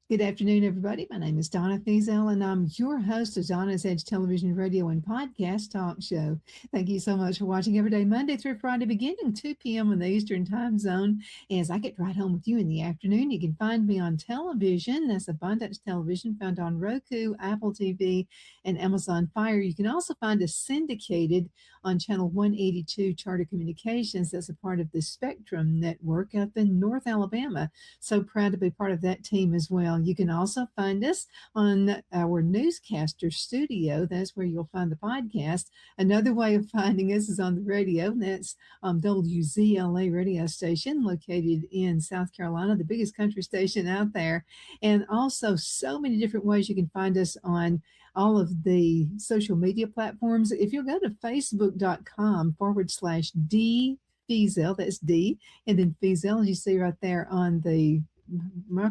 Good afternoon, everybody. My name is Donna and I'm your host of Donna's Edge Television, Radio, and Podcast Talk Show. Thank you so much for watching every day, Monday through Friday, beginning 2 p.m. in the Eastern Time Zone. As I get right home with you in the afternoon, you can find me on television. That's Abundance Television, found on Roku, Apple TV, and Amazon Fire. You can also find us syndicated on Channel 182 Charter Communications. That's a part of the Spectrum Network up in North Alabama. So proud to be part of that team as well. You can also find us on our newscaster studio. That's where you'll find the podcast. Another way of finding us is on the radio. That's WZLA radio station located in South Carolina, the biggest country station out there. And also so many different ways you can find us on all of the social media platforms. If you'll go to facebook.com/D Feazell, that's D, and then Feazell, as you see right there on the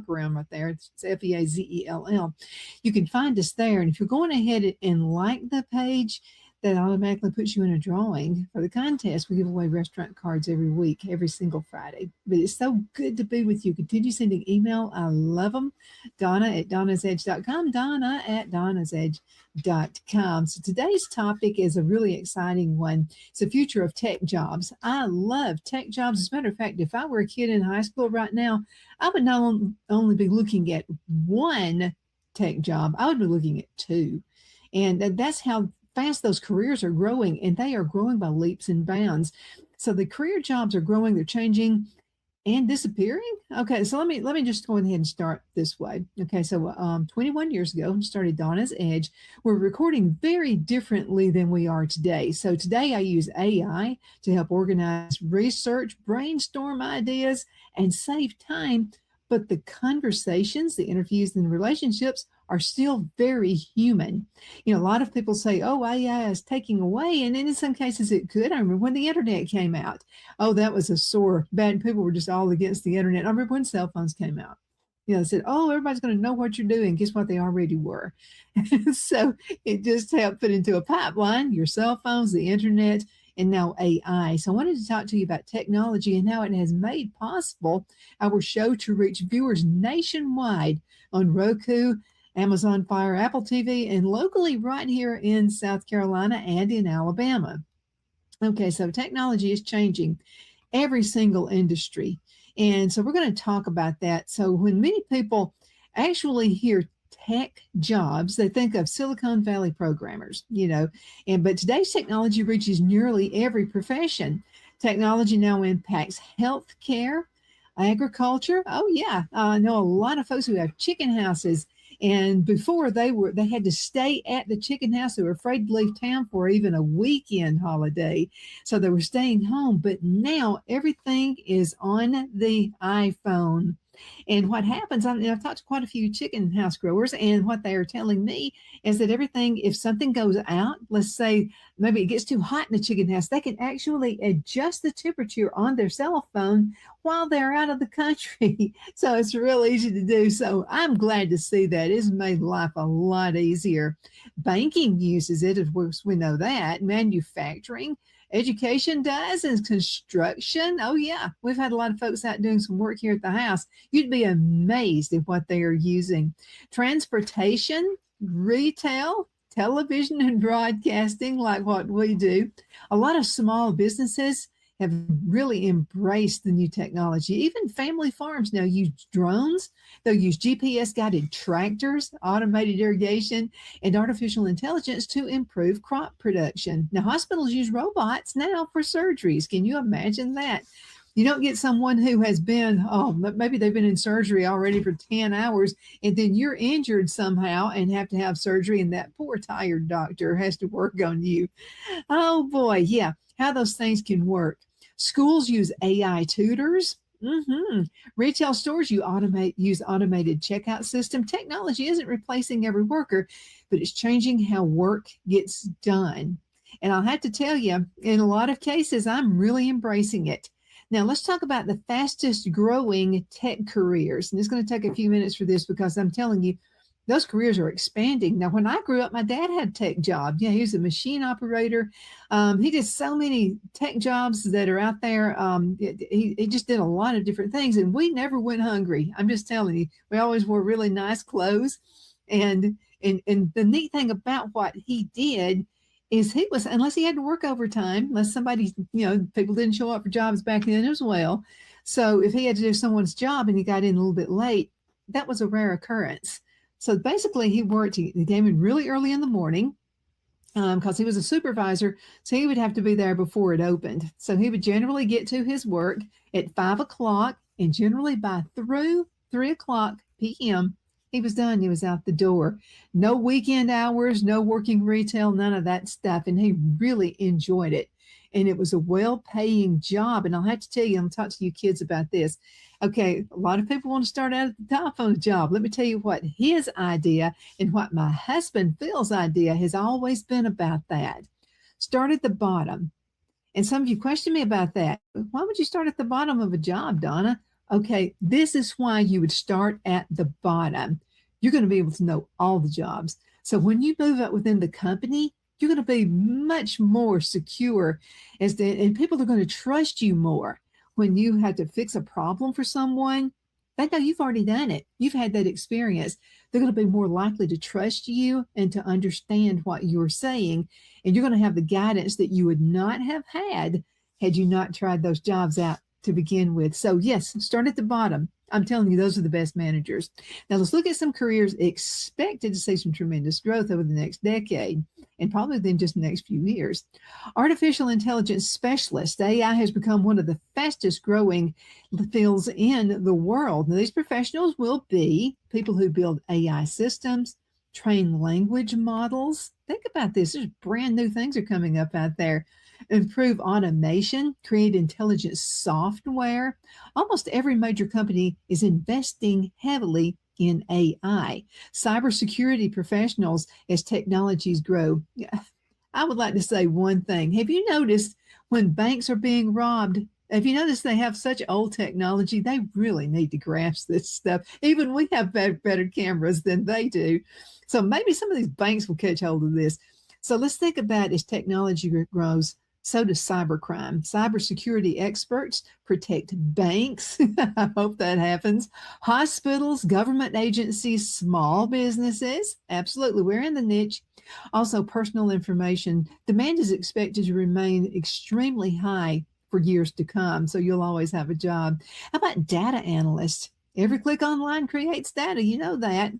around right there, it's Feazell. You can find us there. And if you're going ahead and like the page, that automatically puts you in a drawing for the contest. We give away restaurant cards every week, every single Friday. But it's so good to be with you. Continue sending email. I love them. Donna@donnasedge.com. Donna@donnasedge.com. So today's topic is a really exciting one. It's the future of tech jobs. I love tech jobs. As a matter of fact, if I were a kid in high school right now, I would not only be looking at one tech job, I would be looking at two. And that's how fast those careers are growing, and they are growing by leaps and bounds. So the career jobs are growing, they're changing and disappearing. Okay, so let me just go ahead and start this way. Okay, so 21 years ago, started Donna's Edge. We're recording very differently than we are today. So today I use AI to help organize research, brainstorm ideas, and save time. But the conversations, the interviews, and the relationships are still very human. A lot of people say, oh, AI is taking away. And in some cases it could. I remember when the internet came out. Oh, that was a sore bad. People were just all against the internet. I remember when cell phones came out. They said, oh, everybody's going to know what you're doing. Guess what? They already were. So it just helped put into a pipeline your cell phones, the internet, and now AI. So I wanted to talk to you about technology and how it has made possible our show to reach viewers nationwide on Roku, Amazon Fire, Apple TV, and locally right here in South Carolina and in Alabama. Okay, so technology is changing every single industry. And so we're going to talk about that. So when many people actually hear tech jobs, they think of Silicon Valley programmers, but today's technology reaches nearly every profession. Technology now impacts healthcare, agriculture. Oh yeah, I know a lot of folks who have chicken houses, and before they had to stay at the chicken house. They were afraid to leave town for even a weekend holiday, so they were staying home. But now everything is on the iPhone. And what happens, I've talked to quite a few chicken house growers, and what they are telling me is that everything, if something goes out, let's say maybe it gets too hot in the chicken house, they can actually adjust the temperature on their cell phone while they're out of the country. So it's real easy to do. So I'm glad to see that. It's made life a lot easier. Banking uses it, of course, we know that. Manufacturing, education does, and construction. Oh yeah, we've had a lot of folks out doing some work here at the house. You'd be amazed at what they are using. Transportation, retail, television, and broadcasting, like what we do. A lot of small businesses have really embraced the new technology. Even family farms now use drones. They'll use GPS guided tractors, automated irrigation, and artificial intelligence to improve crop production. Now, hospitals use robots now for surgeries. Can you imagine that? You don't get someone who has been, maybe they've been in surgery already for 10 hours, and then you're injured somehow and have to have surgery, and that poor tired doctor has to work on you. Oh boy, yeah, how those things can work. Schools use AI tutors. Retail stores use automated checkout system. Technology isn't replacing every worker, but it's changing how work gets done. And I'll have to tell you, in a lot of cases, I'm really embracing it. Now, let's talk about the fastest growing tech careers. And it's going to take a few minutes for this because I'm telling you, those careers are expanding. Now, when I grew up, my dad had a tech job. Yeah, he was a machine operator. He did so many tech jobs that are out there. He just did a lot of different things, and we never went hungry. I'm just telling you, we always wore really nice clothes. And the neat thing about what he did is he was, unless he had to work overtime, unless somebody, people didn't show up for jobs back then as well. So if he had to do someone's job and he got in a little bit late, that was a rare occurrence. So basically, he came in really early in the morning because he was a supervisor. So he would have to be there before it opened. So he would generally get to his work at 5 o'clock, and generally by through 3 o'clock p.m., he was done. He was out the door. No weekend hours, no working retail, none of that stuff. And he really enjoyed it. And it was a well-paying job. And I'll have to tell you, I'm talking to you kids about this. Okay, a lot of people want to start out at the top on a job. Let me tell you what his idea and what my husband Phil's idea has always been about that. Start at the bottom. And some of you question me about that. Why would you start at the bottom of a job, Donna? Okay, this is why you would start at the bottom. You're going to be able to know all the jobs. So when you move up within the company, you're going to be much more secure and people are going to trust you more. When you have to fix a problem for someone, they know you've already done it. You've had that experience. They're going to be more likely to trust you and to understand what you're saying. And you're going to have the guidance that you would not have had you not tried those jobs out to begin with. So yes, start at the bottom. I'm telling you, those are the best managers. Now let's look at some careers expected to see some tremendous growth over the next decade, and probably then just the next few years. Artificial intelligence specialist, AI has become one of the fastest growing fields in the world. Now, these professionals will be people who build AI systems, train language models. Think about this. There's brand new things are coming up out there. Improve automation, create intelligent software. Almost every major company is investing heavily in AI. Cybersecurity professionals, as technologies grow. I would like to say one thing. Have you noticed when banks are being robbed? Have you noticed they have such old technology? They really need to grasp this stuff. Even we have better cameras than they do. So maybe some of these banks will catch hold of this. So let's think about as technology grows, so does cybercrime. Cybersecurity experts protect banks. I hope that happens. Hospitals, government agencies, small businesses. Absolutely. We're in the niche. Also, personal information. Demand is expected to remain extremely high for years to come. So you'll always have a job. How about data analyst? Every click online creates data. You know that.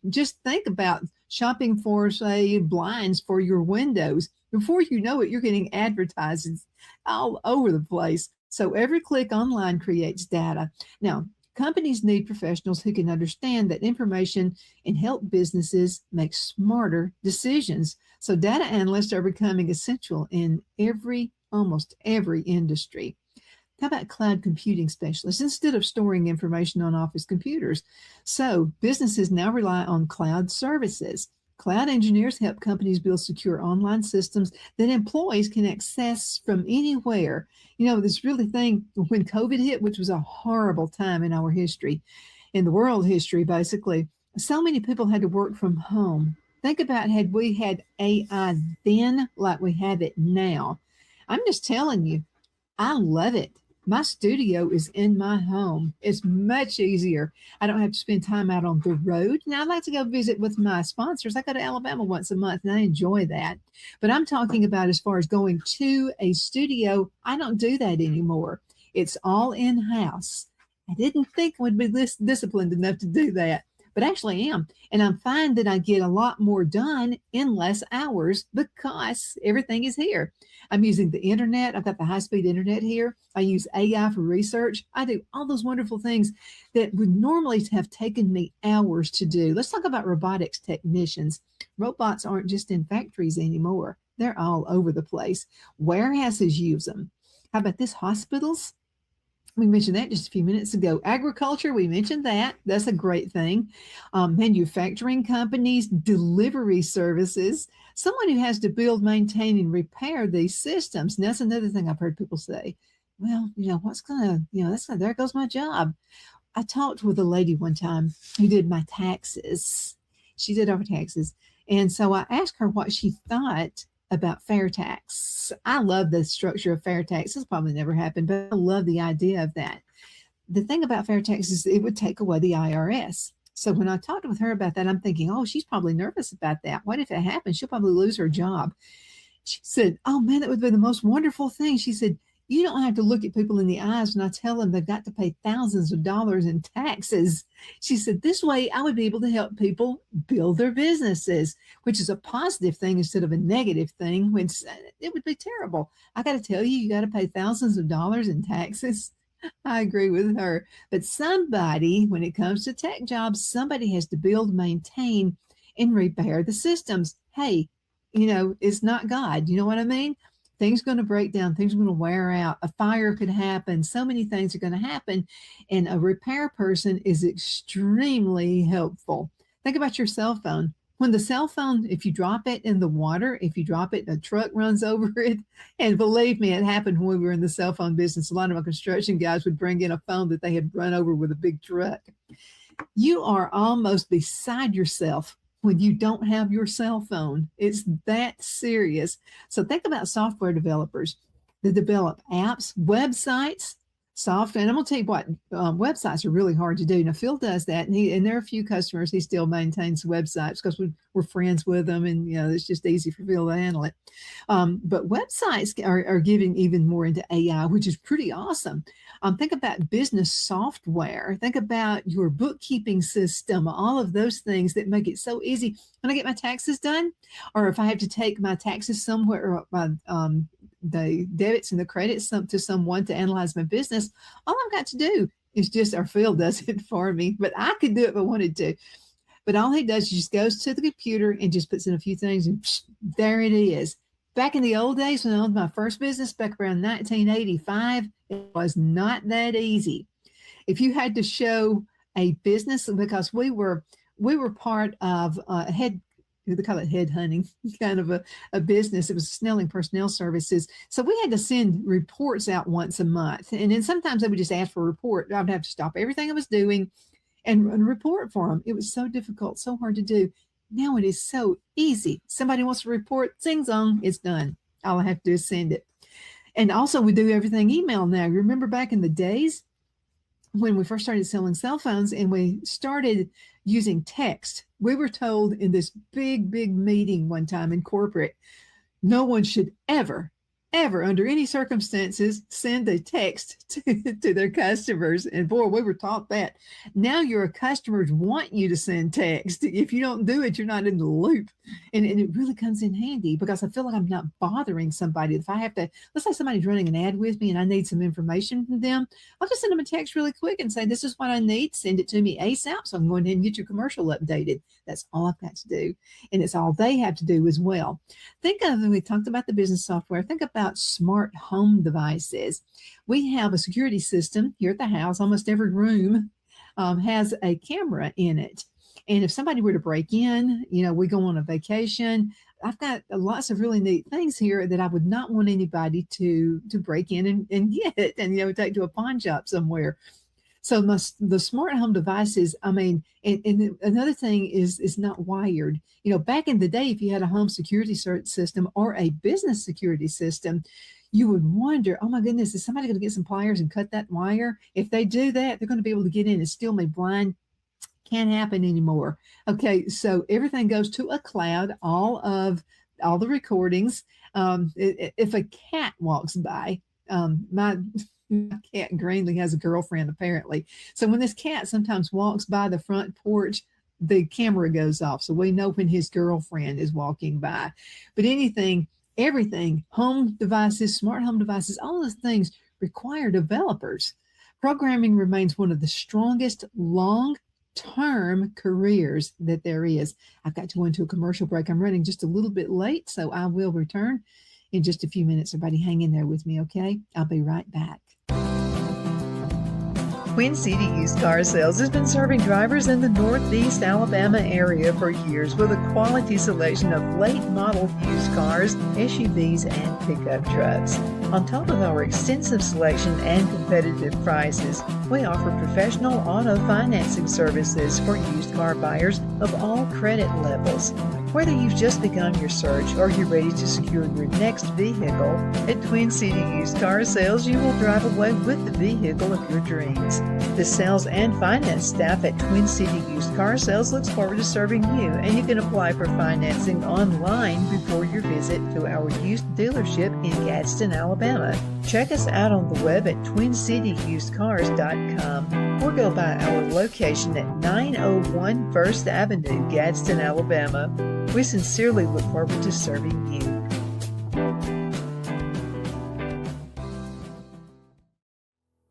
Just think about shopping for, say, blinds for your windows. Before you know it, you're getting advertisements all over the place. So every click online creates data. Now, companies need professionals who can understand that information and help businesses make smarter decisions. So data analysts are becoming essential in almost every industry. How about cloud computing specialists instead of storing information on office computers? So businesses now rely on cloud services. Cloud engineers help companies build secure online systems that employees can access from anywhere. This really thing when COVID hit, which was a horrible time in our history, in the world history, basically, so many people had to work from home. Think about had we had AI then like we have it now. I'm just telling you, I love it. My studio is in my home. It's much easier. I don't have to spend time out on the road. Now, I like to go visit with my sponsors. I go to Alabama once a month and I enjoy that. But I'm talking about as far as going to a studio, I don't do that anymore. It's all in-house. I didn't think I would be this disciplined enough to do that, but actually am. And I find that I get a lot more done in less hours because everything is here. I'm using the internet. I've got the high-speed internet here. I use AI for research. I do all those wonderful things that would normally have taken me hours to do. Let's talk about robotics technicians. Robots aren't just in factories anymore. They're all over the place. Warehouses use them. How about this? Hospitals? We mentioned that just a few minutes ago. Agriculture, we mentioned that. That's a great thing. Manufacturing companies, delivery services, someone who has to build, maintain, and repair these systems. And that's another thing I've heard people say. Well, there goes my job. I talked with a lady one time who did my taxes. She did our taxes. And so I asked her what she thought about fair tax. I love the structure of fair tax. This probably never happened, but I love the idea of that. The thing about fair tax is it would take away the IRS. So when I talked with her about that, I'm thinking, oh, she's probably nervous about that. What if it happens? She'll probably lose her job. She said, oh man, that would be the most wonderful thing. She said, you don't have to look at people in the eyes when I tell them they've got to pay thousands of dollars in taxes. She said, this way I would be able to help people build their businesses, which is a positive thing instead of a negative thing, which it would be terrible. I got to tell you, you got to pay thousands of dollars in taxes. I agree with her. But somebody, when it comes to tech jobs, somebody has to build, maintain, and repair the systems. Hey, it's not God. You know what I mean? Things are going to break down. Things are going to wear out. A fire could happen. So many things are going to happen. And a repair person is extremely helpful. Think about your cell phone. When the cell phone, if you drop it in the water, if you drop it, a truck runs over it. And believe me, it happened when we were in the cell phone business. A lot of our construction guys would bring in a phone that they had run over with a big truck. You are almost beside yourself when you don't have your cell phone. It's that serious. So think about software developers that develop apps, websites, software. And I'm going to tell you what, websites are really hard to do. Now, Phil does that, and there are a few customers he still maintains websites because we're friends with them, and it's just easy for Phil to handle it. But websites are getting even more into AI, which is pretty awesome. Think about business software. Think about your bookkeeping system, all of those things that make it so easy. When I get my taxes done, or if I have to take my taxes somewhere, or the debits and the credits to someone to analyze my business, all I've got to do is or Phil does it for me, but I could do it if I wanted to. But all he does is just goes to the computer and just puts in a few things, and there it is. Back in the old days when I owned my first business, back around 1985, it was not that easy. If you had to show a business, because we were part of they call it headhunting, kind of a business. It was Snelling Personnel Services. So we had to send reports out once a month. And then sometimes they would just ask for a report. I would have to stop everything I was doing and report for them. It was so difficult, so hard to do. Now it is so easy. Somebody wants to report, zing zong, it's done. All I have to do is send it. And also we do everything email now. You remember back in the days when we first started selling cell phones and we started using text, we were told in this big meeting one time in corporate, no one should ever under any circumstances send a text to their customers. And boy, we were taught that. Now your customers want you to send text. If you don't do it, you're not in the loop. And it really comes in handy because I feel like I'm not bothering somebody. If I have to, let's say somebody's running an ad with me and I need some information from them, I'll just send them a text really quick and say, this is what I need. Send it to me ASAP. So I'm going ahead and get your commercial updated. That's all I've got to do. And it's all they have to do as well. Think of, we talked about the business software. Think about smart home devices. We have a security system here at the house. Almost every room has a camera in it. And if somebody were to break in, we go on a vacation, I've got lots of really neat things here that I would not want anybody to break in and get and, take to a pawn shop somewhere. So the smart home devices, and another thing is not wired. Back in the day, if you had a home security system or a business security system, you would wonder, oh my goodness, is somebody going to get some pliers and cut that wire? If they do that, they're going to be able to get in and steal me blind. Can't happen anymore. Okay, so everything goes to a cloud, all the recordings. If a cat walks by, my cat Greenlee has a girlfriend apparently. So when this cat sometimes walks by the front porch, the camera goes off. So we know when his girlfriend is walking by. But everything, home devices, smart home devices, all those things require developers. Programming remains one of the strongest long-term careers that there is. I've got to go into a commercial break. I'm running just a little bit late, so I will return in just a few minutes. Everybody hang in there with me, okay? I'll be right back. Queen City Used Car Sales has been serving drivers in the Northeast Alabama area for years with a quality selection of late model used cars, SUVs, and pickup trucks. On top of our extensive selection and competitive prices, we offer professional auto financing services for used car buyers of all credit levels. Whether you've just begun your search or you're ready to secure your next vehicle, at Twin City Used Car Sales, you will drive away with the vehicle of your dreams. The sales and finance staff at Twin City Used Car Sales looks forward to serving you, and you can apply for financing online before your visit to our used dealership in Gadsden, Alabama. Check us out on the web at twincityusedcars.com or go by our location at 901 First Avenue, Gadsden, Alabama. We sincerely look forward to serving you.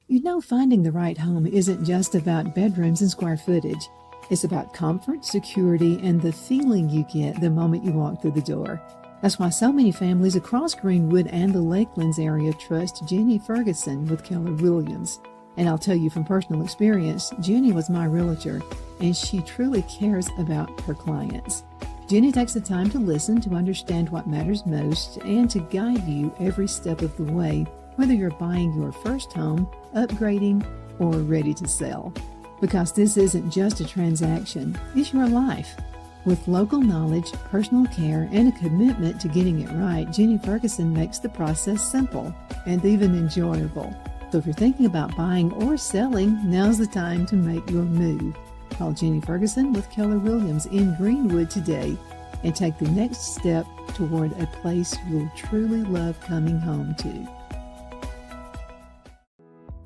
You know, finding the right home isn't just about bedrooms and square footage. It's about comfort, security, and the feeling you get the moment you walk through the door. That's why so many families across Greenwood and the Lakelands area trust Jenny Ferguson with Keller Williams. And I'll tell you from personal experience, Jenny was my realtor, and she truly cares about her clients. Jenny takes the time to listen, to understand what matters most, and to guide you every step of the way, whether you're buying your first home, upgrading, or ready to sell. Because this isn't just a transaction, it's your life. With local knowledge, personal care, and a commitment to getting it right, Jenny Ferguson makes the process simple and even enjoyable. So if you're thinking about buying or selling, now's the time to make your move. Call Jenny Ferguson with Keller Williams in Greenwood today and take the next step toward a place you'll truly love coming home to.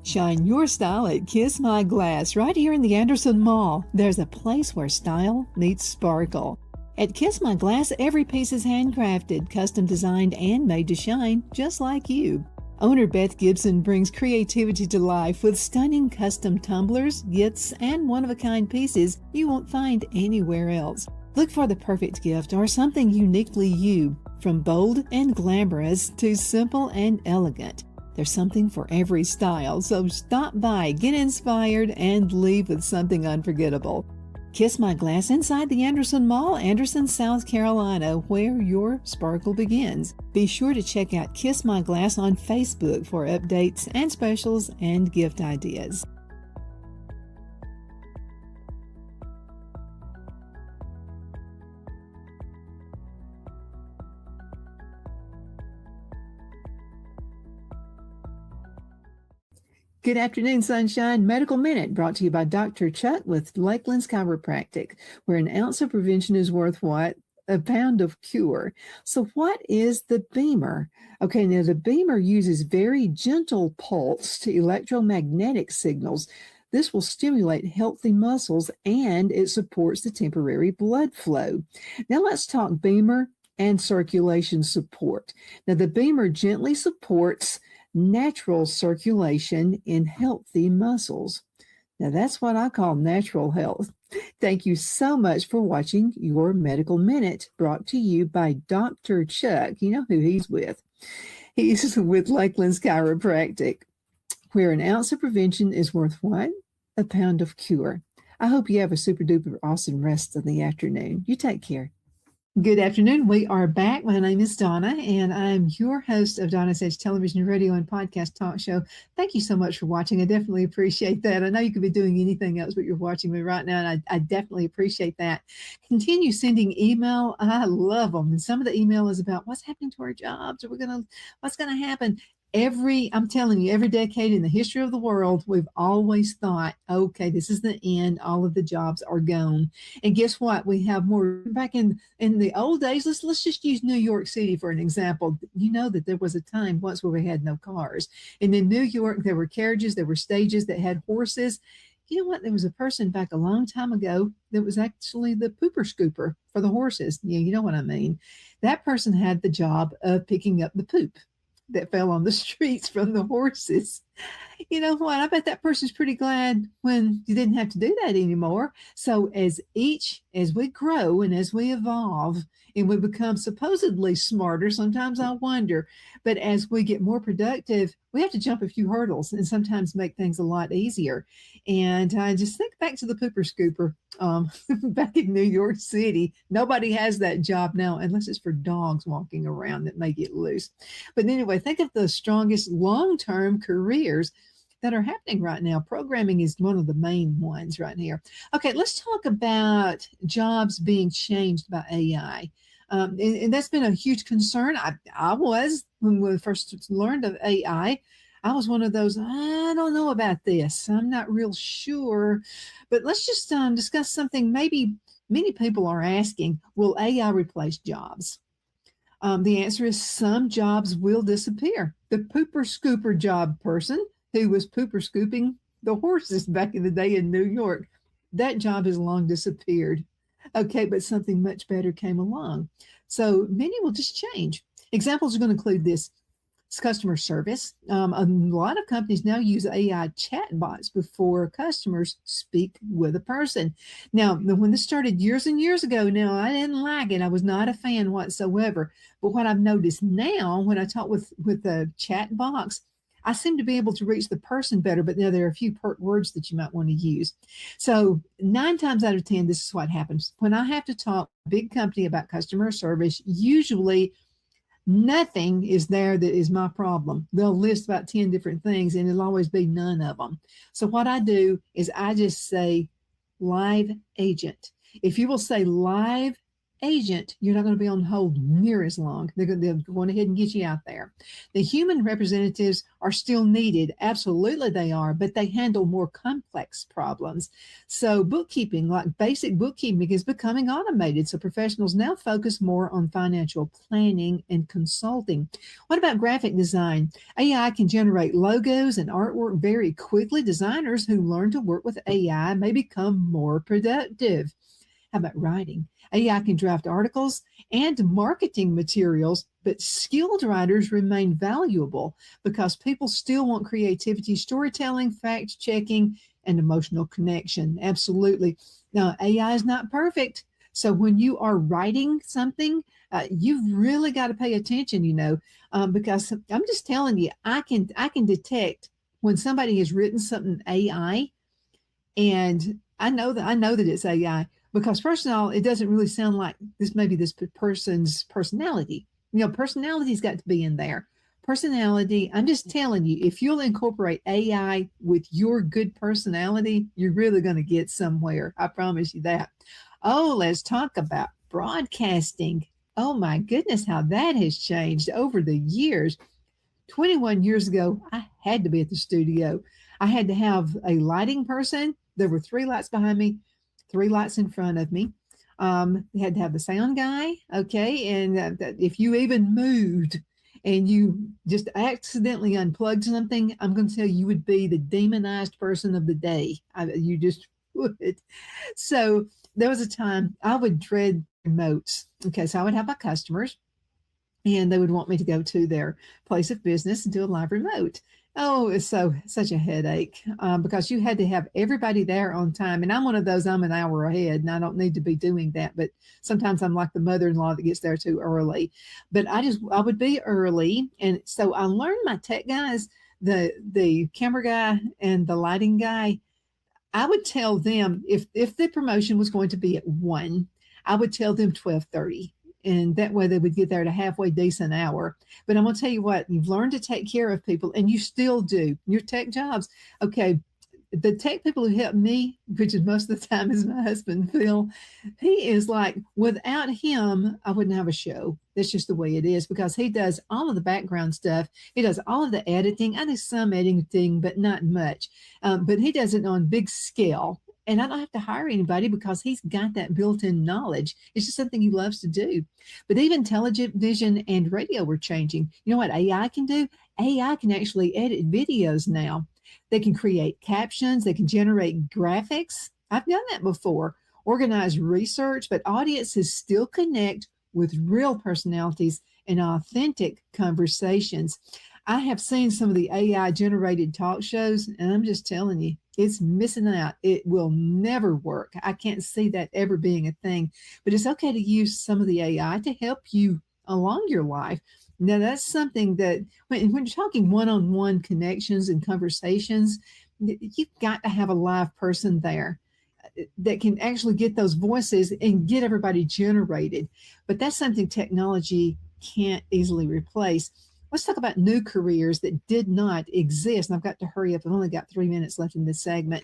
Shine your style at Kiss My Glass right here in the Anderson Mall. There's a place where style meets sparkle. At Kiss My Glass, every piece is handcrafted, custom designed, and made to shine just like you. Owner Beth Gibson brings creativity to life with stunning custom tumblers, gifts, and one-of-a-kind pieces you won't find anywhere else. Look for the perfect gift or something uniquely you, from bold and glamorous to simple and elegant. There's something for every style, so stop by, get inspired, and leave with something unforgettable. Kiss My Glass inside the Anderson Mall, Anderson, South Carolina, where your sparkle begins. Be sure to check out Kiss My Glass on Facebook for updates and specials and gift ideas. Good afternoon, Sunshine. Medical Minute brought to you by Dr. Chuck with Lakeland's Chiropractic, where an ounce of prevention is worth what? A pound of cure. So what is the Beamer? Okay, now the Beamer uses very gentle pulse to electromagnetic signals. This will stimulate healthy muscles and it supports the temporary blood flow. Now let's talk Beamer and circulation support. Now the Beamer gently supports natural circulation in healthy muscles. Now that's what I call natural health. Thank you so much for watching your Medical Minute, brought to you by Dr. Chuck. You know who he's with. He's with Lakeland's Chiropractic, where an ounce of prevention is worth what? A pound of cure. I hope you have a super duper awesome rest of the afternoon. You take care. Good afternoon. We are back. My name is Donna, and I'm your host of Donna's Edge Television, Radio, and Podcast Talk Show. Thank you so much for watching. I definitely appreciate that. I know you could be doing anything else, but you're watching me right now, and I definitely appreciate that. Continue sending email. I love them. And some of the email is about what's happening to our jobs. What's going to happen? I'm telling you, every decade in the history of the world, we've always thought, okay, this is the end. All of the jobs are gone. And guess what? We have more. Back in the old days, let's just use New York City for an example. You know that there was a time once where we had no cars. And in New York, there were carriages, there were stages that had horses. You know what? There was a person back a long time ago that was actually the pooper scooper for the horses. Yeah, you know what I mean. That person had the job of picking up the poop. that fell on the streets from the horses. You know what? I bet that person's pretty glad when you didn't have to do that anymore. So as we grow and as we evolve and we become supposedly smarter, sometimes I wonder, but as we get more productive, we have to jump a few hurdles and sometimes make things a lot easier. And I just think back to the pooper scooper back in New York City. Nobody has that job now unless it's for dogs walking around that may get loose. But anyway, think of the strongest long-term careers that are happening right now. Programming is one of the main ones right here. Okay, let's talk about jobs being changed by AI. And that's been a huge concern. I was, when we first learned of AI, I was one of those, I don't know about this. I'm not real sure. But let's just discuss something maybe many people are asking. Will AI replace jobs? The answer is some jobs will disappear. The pooper scooper job person who was pooper scooping the horses back in the day in New York, that job has long disappeared. Okay, but something much better came along. So many will just change. Examples are going to include this. It's customer service. A lot of companies now use AI chatbots before customers speak with a person. Now, when this started years and years ago, now I didn't like it. I was not a fan whatsoever. But what I've noticed now, when I talk with the chat box, I seem to be able to reach the person better. But now there are a few pert words that you might want to use. So 9 times out of 10, this is what happens. When I have to talk to a big company about customer service, usually nothing is there that is my problem. They'll list about 10 different things and it'll always be none of them. So what I do is I just say live agent. If you will say live agent, you're not going to be on hold near as long. They're going to go ahead and get you out there. The human representatives are still needed. Absolutely they are, but they handle more complex problems. So bookkeeping, like basic bookkeeping, is becoming automated. So professionals now focus more on financial planning and consulting. What about graphic design? AI can generate logos and artwork very quickly. Designers who learn to work with AI may become more productive. How about writing? AI can draft articles and marketing materials, but skilled writers remain valuable because people still want creativity, storytelling, fact checking, and emotional connection. Absolutely. Now, AI is not perfect. So when you are writing something, you've really got to pay attention, because I'm just telling you, I can detect when somebody has written something AI, and I know that it's AI. Because first of all, it doesn't really sound like this person's personality. Personality's got to be in there. Personality, I'm just telling you, if you'll incorporate AI with your good personality, you're really going to get somewhere. I promise you that. Oh, let's talk about broadcasting. Oh my goodness, how that has changed over the years. 21 years ago, I had to be at the studio. I had to have a lighting person. There were 3 lights behind me, 3 lights in front of me. You had to have the sound guy, okay? And if you even moved and you just accidentally unplugged something, I'm going to tell you, you would be the demonized person of the day. You just would. So there was a time I would dread remotes. Okay, so I would have my customers and they would want me to go to their place of business and do a live remote. Oh, it's such a headache because you had to have everybody there on time. And I'm one of those, I'm an hour ahead and I don't need to be doing that. But sometimes I'm like the mother-in-law that gets there too early. But I would be early. And so I learned my tech guys, the camera guy and the lighting guy, I would tell them if the promotion was going to be at 1, I would tell them 12:30. And that way they would get there at a halfway decent hour. But I'm going to tell you what, you've learned to take care of people and you still do. Your tech jobs, okay, the tech people who help me, which is most of the time is my husband, Phil, he is like, without him, I wouldn't have a show. That's just the way it is because he does all of the background stuff. He does all of the editing. I do some editing, but not much. But he does it on big scale. And I don't have to hire anybody because he's got that built-in knowledge. It's just something he loves to do. But even television and radio were changing. You know what AI can do? AI can actually edit videos now. They can create captions. They can generate graphics. I've done that before. Organize research, but audiences still connect with real personalities and authentic conversations. I have seen some of the AI generated talk shows, and I'm just telling you, it's missing out. It will never work. I can't see that ever being a thing, but it's okay to use some of the AI to help you along your life. Now, that's something that when you're talking one on one connections and conversations, you've got to have a live person there that can actually get those voices and get everybody generated. But that's something technology can't easily replace. Let's talk about new careers that did not exist. And I've got to hurry up. I've only got 3 minutes left in this segment.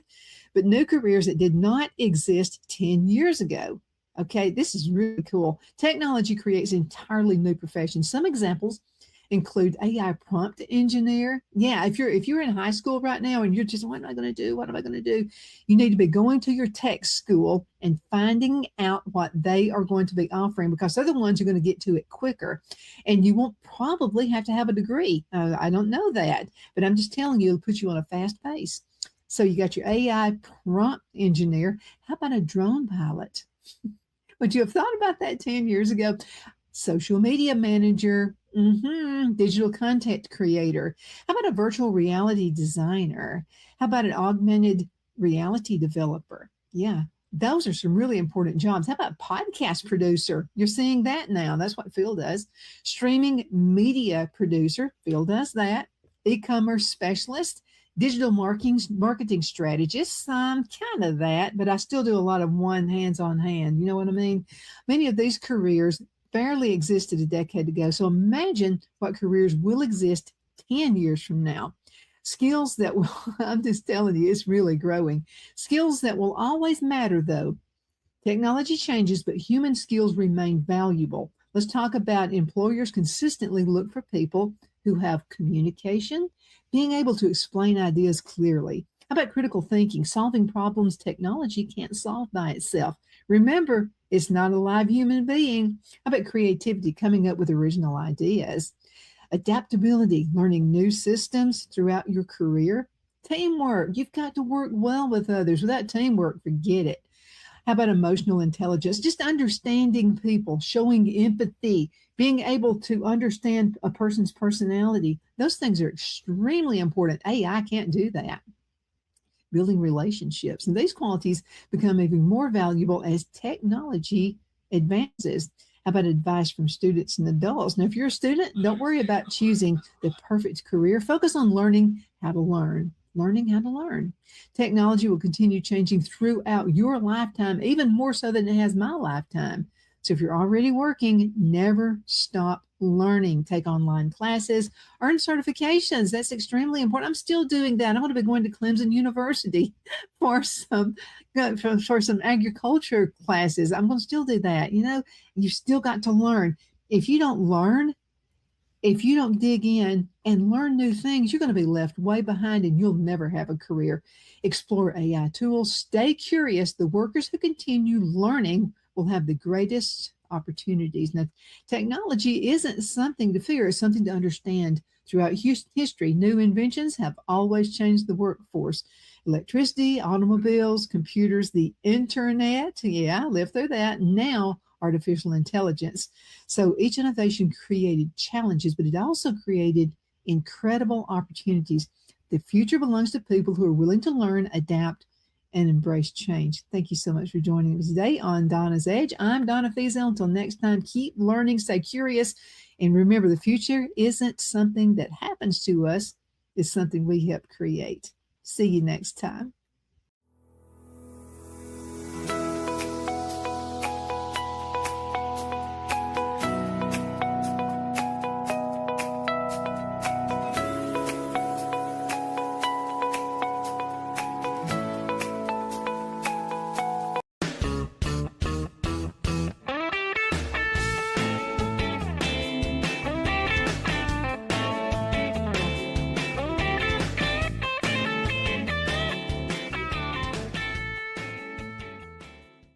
But new careers that did not exist 10 years ago. Okay, this is really cool. Technology creates entirely new professions. Some examples include AI prompt engineer. Yeah, if you're in high school right now and you're just, what am I going to do? What am I going to do? You need to be going to your tech school and finding out what they are going to be offering, because they're the ones who are going to get to it quicker. And you won't probably have to have a degree. I don't know that, but I'm just telling you, it'll put you on a fast pace. So you got your AI prompt engineer. How about a drone pilot? Would you have thought about that 10 years ago? Social media manager, digital content creator. How about a virtual reality designer? How about an augmented reality developer? Yeah, those are some really important jobs. How about podcast producer? You're seeing that now. That's what Phil does. Streaming media producer, Phil does that. E-commerce specialist, digital marketing strategist, I'm kind of that, but I still do a lot of one hands on hand. You know what I mean? Many of these careers barely existed a decade ago. So imagine what careers will exist 10 years from now. Skills that will, I'm just telling you, it's really growing. Skills that will always matter though. Technology changes, but human skills remain valuable. Let's talk about employers consistently look for people who have communication, being able to explain ideas clearly. How about critical thinking, solving problems technology can't solve by itself? Remember, it's not a live human being. How about creativity, coming up with original ideas? Adaptability, learning new systems throughout your career. Teamwork, you've got to work well with others. Without teamwork, forget it. How about emotional intelligence? Just understanding people, showing empathy, being able to understand a person's personality. Those things are extremely important. AI can't do that. Building relationships. And these qualities become even more valuable as technology advances. How about advice from students and adults? Now, if you're a student, don't worry about choosing the perfect career. Focus on learning how to learn. Learning how to learn. Technology will continue changing throughout your lifetime, even more so than it has my lifetime. So if you're already working, never stop learning. Take online classes, earn certifications. That's extremely important. I'm still doing that. I'm going to be going to Clemson University for some agriculture classes. I'm going to still do that. You know, you still got to learn. If you don't learn, if you don't dig in and learn new things, you're going to be left way behind and you'll never have a career. Explore AI tools. Stay curious. The workers who continue learning will have the greatest opportunities. Now, technology isn't something to fear, it's something to understand. Throughout history, new inventions have always changed the workforce. Electricity, automobiles, computers, the internet. Yeah, I lived through that. Now, artificial intelligence. So each innovation created challenges, but it also created incredible opportunities. The future belongs to people who are willing to learn, adapt, and embrace change. Thank you so much for joining us today on Donna's Edge. I'm Donna Fiesel. Until next time, keep learning, stay curious, and remember, the future isn't something that happens to us, it's something we help create. See you next time.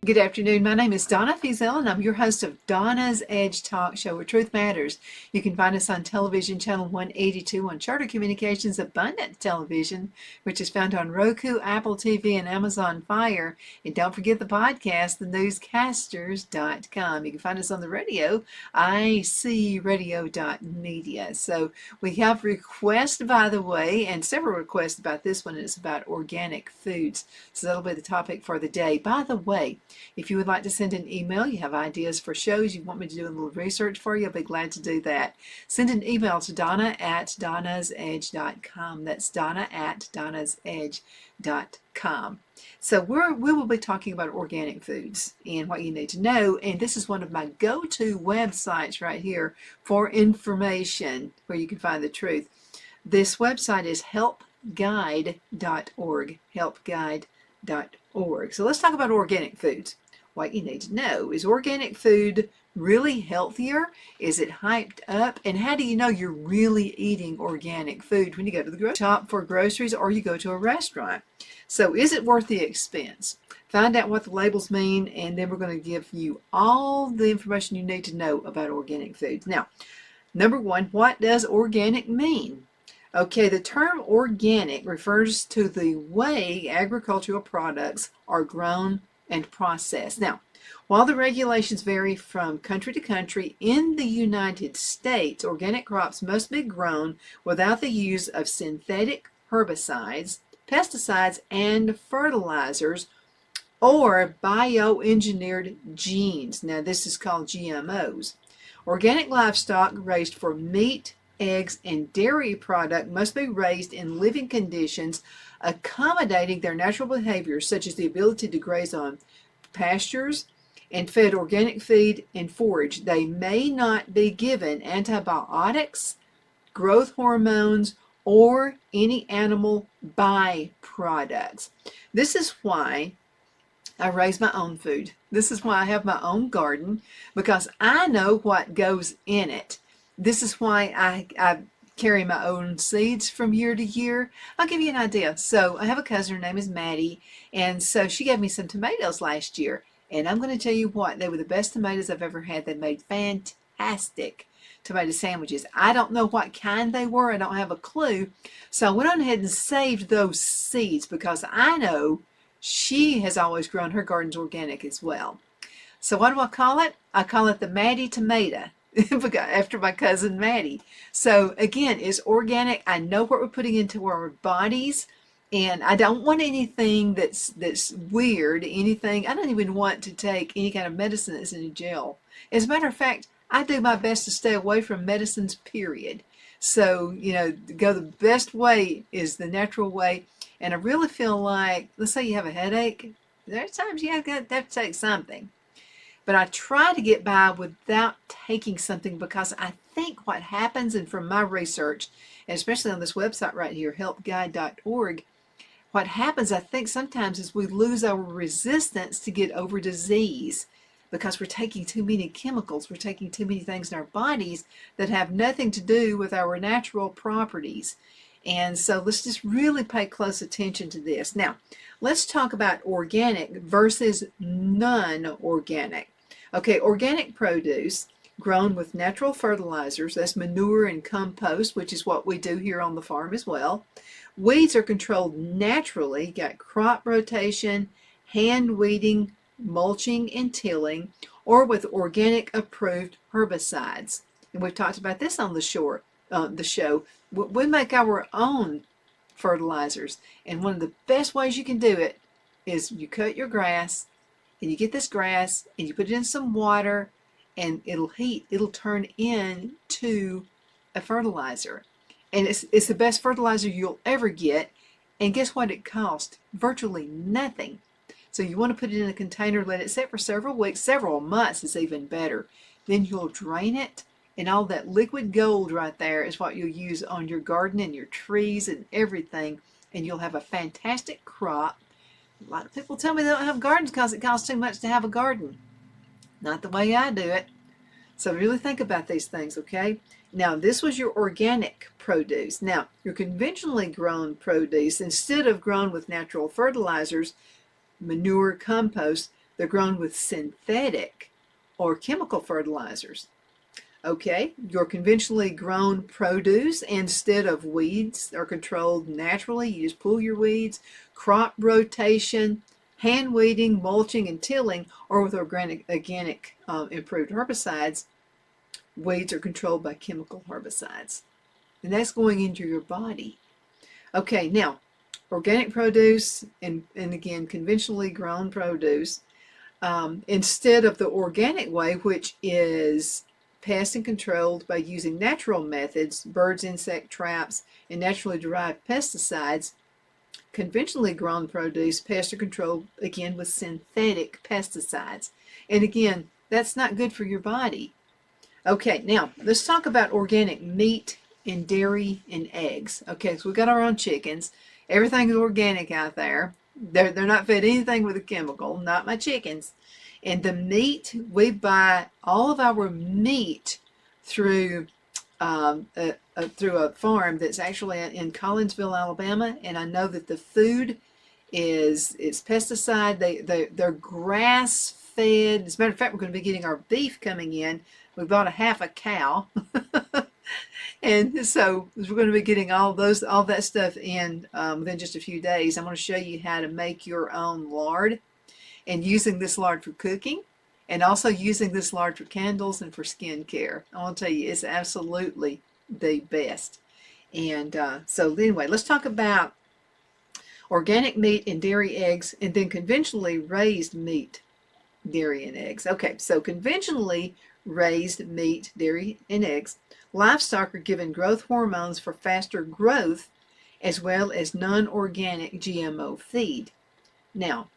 Good afternoon. My name is Donna Fiesel, and I'm your host of Donna's Edge Talk Show, where truth matters. You can find us on television channel 182 on Charter Communications Abundant Television, which is found on Roku, Apple TV, and Amazon Fire. And don't forget the podcast, thenewscasters.com. You can find us on the radio, icradio.media. So we have requests, by the way, and several requests about this one. It's about organic foods. So that'll be the topic for the day. By the way, if you would like to send an email, you have ideas for shows, you want me to do a little research for you, I'll be glad to do that. Send an email to donna@donnasedge.com. That's donna@donnasedge.com. So we will be talking about organic foods and what you need to know. And this is one of my go-to websites right here for information where you can find the truth. This website is helpguide.org, helpguide.org. So let's talk about organic foods. What you need to know, is organic food really healthier? Is it hyped up? And how do you know you're really eating organic food when you go to the grocery shop for groceries or you go to a restaurant? So is it worth the expense? Find out what the labels mean, and then we're going to give you all the information you need to know about organic foods. Now, number one, what does organic mean? Okay, the term organic refers to the way agricultural products are grown and processed. Now, while the regulations vary from country to country, in the United States, organic crops must be grown without the use of synthetic herbicides, pesticides, and fertilizers, or bioengineered genes. Now, this is called GMOs. Organic livestock raised for meat, eggs, and dairy product must be raised in living conditions accommodating their natural behaviors, such as the ability to graze on pastures and fed organic feed and forage. They may not be given antibiotics, growth hormones, or any animal byproducts. This is why I raise my own food. This is why I have my own garden, because I know what goes in it. This is why I carry my own seeds from year to year. I'll give you an idea. So I have a cousin, her name is Maddie, and so she gave me some tomatoes last year. And I'm going to tell you what, they were the best tomatoes I've ever had. They made fantastic tomato sandwiches. I don't know what kind they were. I don't have a clue. So I went on ahead and saved those seeds because I know she has always grown her gardens organic as well. So what do I call it? I call it the Maddie tomato. After my cousin Maddie. So again, it's organic. I know what we're putting into our bodies, and I don't want anything that's weird. Anything. I don't even want to take any kind of medicine that's in a gel. As a matter of fact, I do my best to stay away from medicines, period. So, go the best way is the natural way. And I really feel like, let's say you have a headache, there's times you have to take something. But I try to get by without taking something, because I think what happens, and from my research, and especially on this website right here, helpguide.org, what happens, I think sometimes, is we lose our resistance to get over disease because we're taking too many chemicals. We're taking too many things in our bodies that have nothing to do with our natural properties. And so let's just really pay close attention to this. Now, let's talk about organic versus non-organic. Okay, organic produce grown with natural fertilizers, that's manure and compost, which is what we do here on the farm as well. Weeds are controlled naturally, got crop rotation, hand weeding, mulching, and tilling, or with organic approved herbicides. And we've talked about this on the show. We make our own fertilizers, and one of the best ways you can do it is you cut your grass, and you get this grass and you put it in some water, and it'll heat. It'll turn into a fertilizer, and it's the best fertilizer you'll ever get. And guess what it costs? Virtually nothing. So you want to put it in a container, let it sit for several weeks, several months is even better. Then you'll drain it, and all that liquid gold right there is what you'll use on your garden and your trees and everything, and you'll have a fantastic crop. A lot of people tell me they don't have gardens because it costs too much to have a garden. Not the way I do it. So really think about these things, okay? Now, this was your organic produce. Now, your conventionally grown produce, instead of grown with natural fertilizers, manure, compost, They're grown with synthetic or chemical fertilizers. Okay, your conventionally grown produce instead of weeds are controlled naturally. You just pull your weeds, crop rotation, hand weeding, mulching, and tilling, or with organic improved herbicides. Weeds are controlled by chemical herbicides, and that's going into your body. Okay, now organic produce and again conventionally grown produce, instead of the organic way, which is pest and controlled by using natural methods, birds, insect traps, and naturally derived pesticides. Conventionally grown produce, pests are controlled again with synthetic pesticides. And again, that's not good for your body. Okay, now let's talk about organic meat and dairy and eggs. Okay, so we got our own chickens. Everything is organic out there. They're not fed anything with a chemical, not my chickens. And the meat, we buy all of our meat through through a farm that's actually in Collinsville, Alabama. And I know that the food it's pesticide. They're grass fed. As a matter of fact, we're going to be getting our beef coming in. We bought a half a cow. And so we're going to be getting all that stuff in within just a few days. I'm going to show you how to make your own lard, and using this lard for cooking, and also using this lard for candles and for skincare. I want to tell you, it's absolutely the best. And so anyway, let's talk about organic meat and dairy eggs, and then conventionally raised meat, dairy, and eggs. Okay, so conventionally raised meat, dairy, and eggs. Livestock are given growth hormones for faster growth, as well as non-organic GMO feed. Now,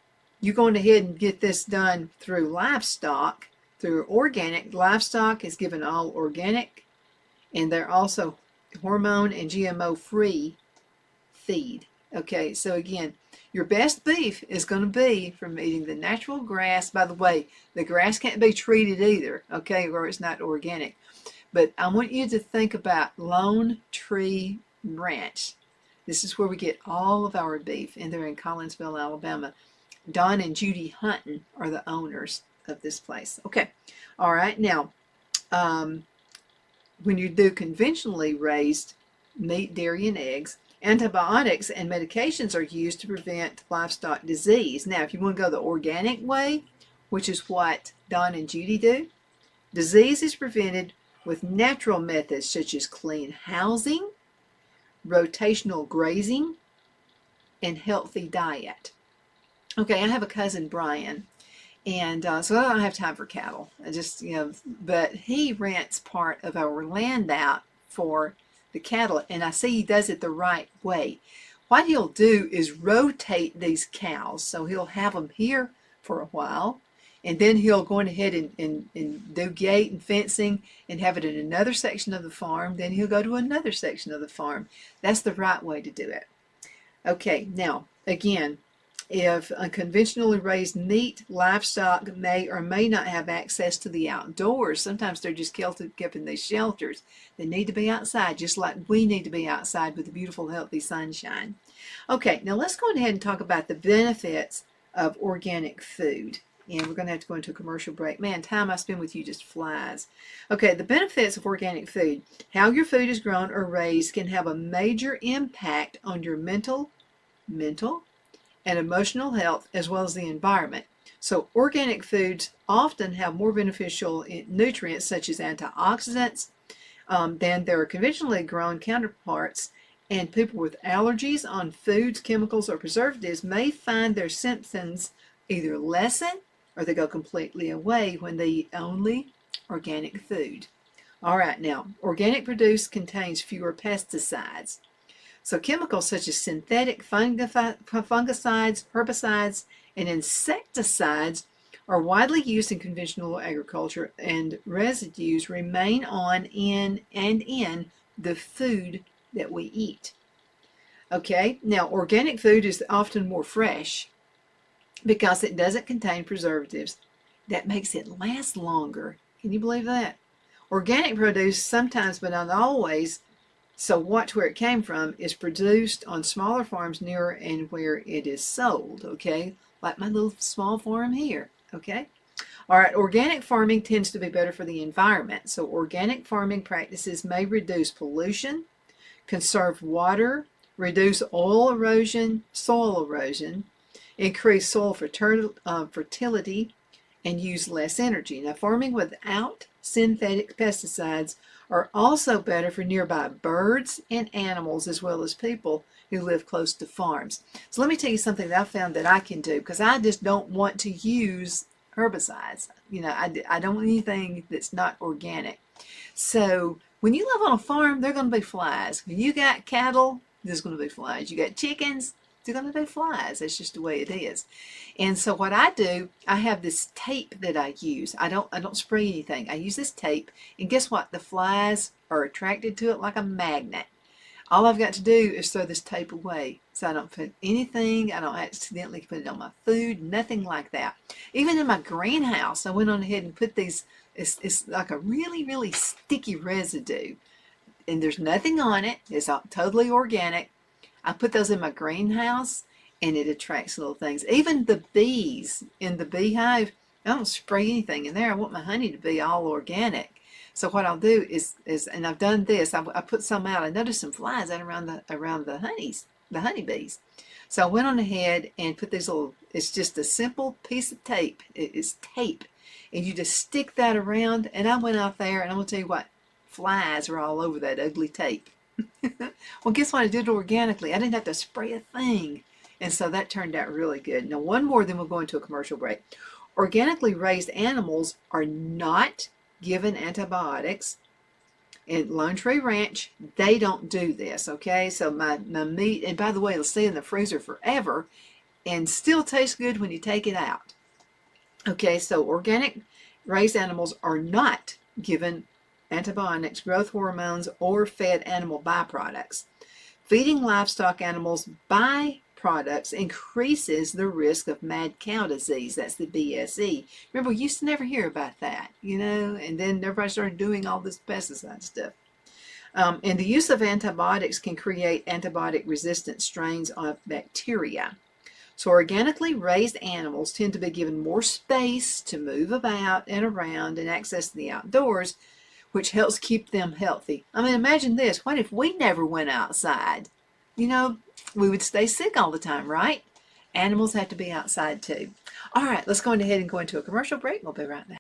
you're going ahead and get this done through livestock. Through organic, livestock is given all organic, and they're also hormone and GMO-free feed. Okay, so again, your best beef is going to be from eating the natural grass. By the way, the grass can't be treated either, okay, or it's not organic. But I want you to think about Lone Tree Ranch. This is where we get all of our beef, and they're in Collinsville, Alabama. Donna and Judy Hunton are the owners of this place. Okay, all right. Now, when you do conventionally raised meat, dairy, and eggs, antibiotics and medications are used to prevent livestock disease. Now, if you want to go the organic way, which is what Don and Judy do, disease is prevented with natural methods such as clean housing, rotational grazing, and healthy diet. Okay, I have a cousin, Brian, and so I don't have time for cattle. I just, but he rents part of our land out for the cattle, and I see he does it the right way. What he'll do is rotate these cows. So he'll have them here for a while, and then he'll go ahead and do gate and fencing and have it in another section of the farm. Then he'll go to another section of the farm. That's the right way to do it. Okay, now, again, if a conventionally raised meat, livestock may or may not have access to the outdoors. Sometimes they're just kept in these shelters. They need to be outside, just like we need to be outside with the beautiful, healthy sunshine. Okay, now let's go ahead and talk about the benefits of organic food. And we're going to have to go into a commercial break. Man, time I spend with you just flies. Okay, the benefits of organic food. How your food is grown or raised can have a major impact on your mental, and emotional health, as well as the environment. So organic foods often have more beneficial nutrients such as antioxidants than their conventionally grown counterparts, and people with allergies on foods, chemicals, or preservatives may find their symptoms either lessen or they go completely away when they eat only organic food. All right, now, organic produce contains fewer pesticides. So chemicals such as synthetic fungicides, herbicides, and insecticides are widely used in conventional agriculture, and residues remain in the food that we eat. Okay, now organic food is often more fresh because it doesn't contain preservatives. That makes it last longer. Can you believe that? Organic produce sometimes, but not always, so watch where it came from, is produced on smaller farms near and where it is sold, okay? Like my little small farm here. Okay. All right, organic farming tends to be better for the environment. So organic farming practices may reduce pollution, conserve water, reduce soil erosion, increase soil fertility, and use less energy. Now, farming without synthetic pesticides are also better for nearby birds and animals as well as people who live close to farms. So let me tell you something that I found that I can do, because I just don't want to use herbicides. I don't want anything that's not organic. So when you live on a farm, there are going to be flies. When you got cattle, there's going to be flies. You got chickens, there's going to be flies. That's just the way it is. And so what I do, I have this tape that I use. I don't spray anything. I use this tape, and guess what? The flies are attracted to it like a magnet. All I've got to do is throw this tape away, so I don't put anything, I don't accidentally put it on my food, nothing like that. Even in my greenhouse, I went on ahead and put these, it's like a really, really sticky residue, and there's nothing on it. It's totally organic. I put those in my greenhouse, and it attracts little things. Even the bees in the beehive, I don't spray anything in there. I want my honey to be all organic. So what I'll do is and I've done this, I put some out. I noticed some flies out around the honeybees. So I went on ahead and put these little, it's just a simple piece of tape. It's tape. And you just stick that around, and I went out there, and I'm going to tell you what, flies are all over that ugly tape. Well, guess what? I did it organically. I didn't have to spray a thing. And so that turned out really good. Now, one more, then we'll go into a commercial break. Organically raised animals are not given antibiotics. In Lone Tree Ranch, they don't do this, okay? So my meat, and by the way, it'll stay in the freezer forever and still tastes good when you take it out. Okay, so organic raised animals are not given antibiotics, growth hormones, or fed animal byproducts. Feeding livestock animals byproducts increases the risk of mad cow disease. That's the BSE. Remember, we used to never hear about that, and then everybody started doing all this pesticide stuff. And the use of antibiotics can create antibiotic-resistant strains of bacteria. So organically raised animals tend to be given more space to move about and around and access the outdoors, which helps keep them healthy. I mean, imagine this. What if we never went outside? We would stay sick all the time, right? Animals have to be outside too. All right, let's go ahead and go into a commercial break. We'll be right back.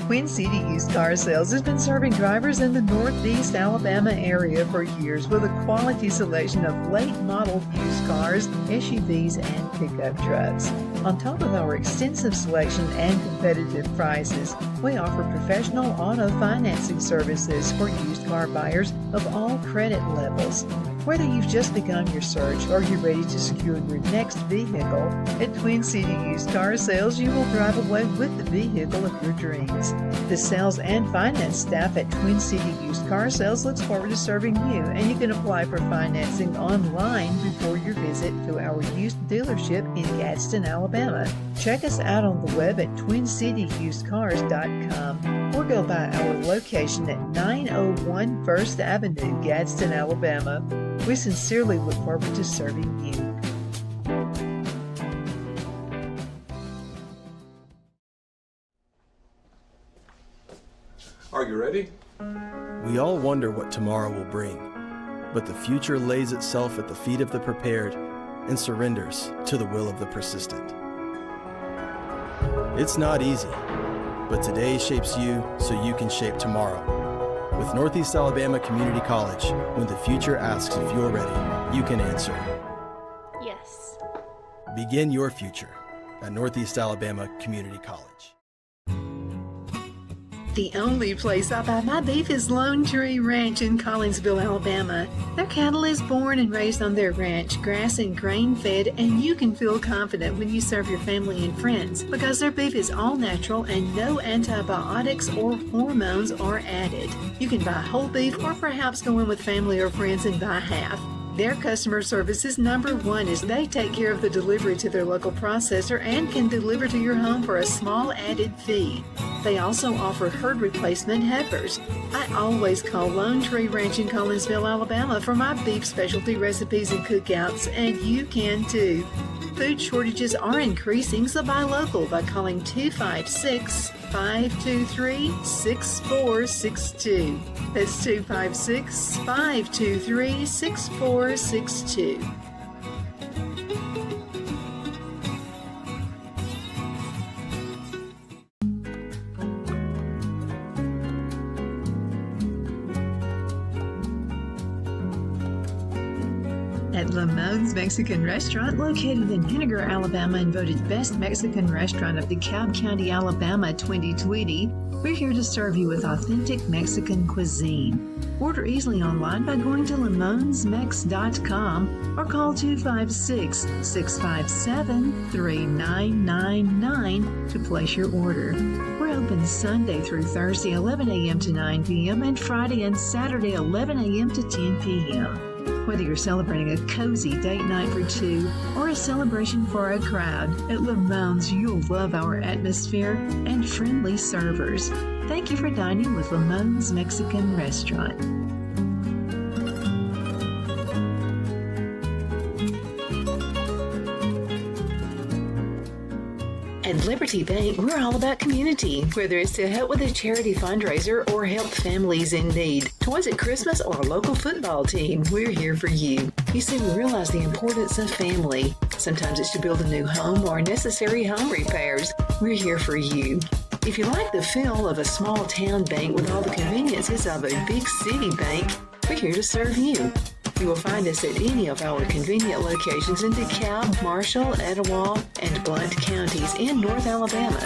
Twin City Used Car Sales has been serving drivers in the Northeast Alabama area for years with a quality selection of late model used cars, SUVs, and pickup trucks. On top of our extensive selection and competitive prices, we offer professional auto financing services for used car buyers of all credit levels. Whether you've just begun your search or you're ready to secure your next vehicle, at Twin City Used Car Sales, you will drive away with the vehicle of your dreams. The sales and finance staff at Twin City Used Car Sales looks forward to serving you, and you can apply for financing online before your visit to our used dealership in Gadsden, Alabama. Check us out on the web at twincityusedcars.com or go by our location at 901 First Avenue, Gadsden, Alabama. We sincerely look forward to serving you. Are you ready? We all wonder what tomorrow will bring, but the future lays itself at the feet of the prepared and surrenders to the will of the persistent. It's not easy, but today shapes you so you can shape tomorrow. With Northeast Alabama Community College, when the future asks if you're ready, you can answer yes. Begin your future at Northeast Alabama Community College. The only place I buy my beef is Lone Tree Ranch in Collinsville, Alabama. Their cattle is born and raised on their ranch, grass and grain fed, and you can feel confident when you serve your family and friends because their beef is all natural and no antibiotics or hormones are added. You can buy whole beef or perhaps go in with family or friends and buy half. Their customer service is number one as they take care of the delivery to their local processor and can deliver to your home for a small added fee. They also offer herd replacement heifers. I always call Lone Tree Ranch in Collinsville, Alabama for my beef specialty recipes and cookouts, and you can too. food shortages are increasing, so buy local by calling 256-523-6462. That's 256-523-6462. At Lamone's Mexican Restaurant, located in Henniger, Alabama, and voted Best Mexican Restaurant of DeKalb County, Alabama 2020, we're here to serve you with authentic Mexican cuisine. Order easily online by going to lamonsmex.com or call 256-657-3999 to place your order. We're open Sunday through Thursday, 11 a.m. to 9 p.m., and Friday and Saturday, 11 a.m. to 10 p.m. Whether you're celebrating a cozy date night for two or a celebration for a crowd, at Lamone's you'll love our atmosphere and friendly servers. Thank you for dining with Lamone's Mexican Restaurant. At Liberty Bank, we're all about community, whether it's to help with a charity fundraiser or help families in need. Toys at Christmas or a local football team, we're here for you. You see, we realize the importance of family. Sometimes it's to build a new home or necessary home repairs. We're here for you. If you like the feel of a small town bank with all the conveniences of a big city bank, we're here to serve you. You will find us at any of our convenient locations in DeKalb, Marshall, Etowah, and Blount counties in North Alabama.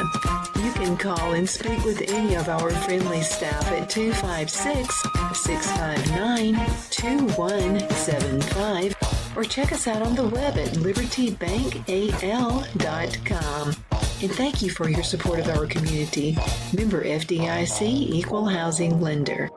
You can call and speak with any of our friendly staff at 256-659-2175 or check us out on the web at libertybankal.com. And thank you for your support of our community. Member FDIC Equal Housing Lender.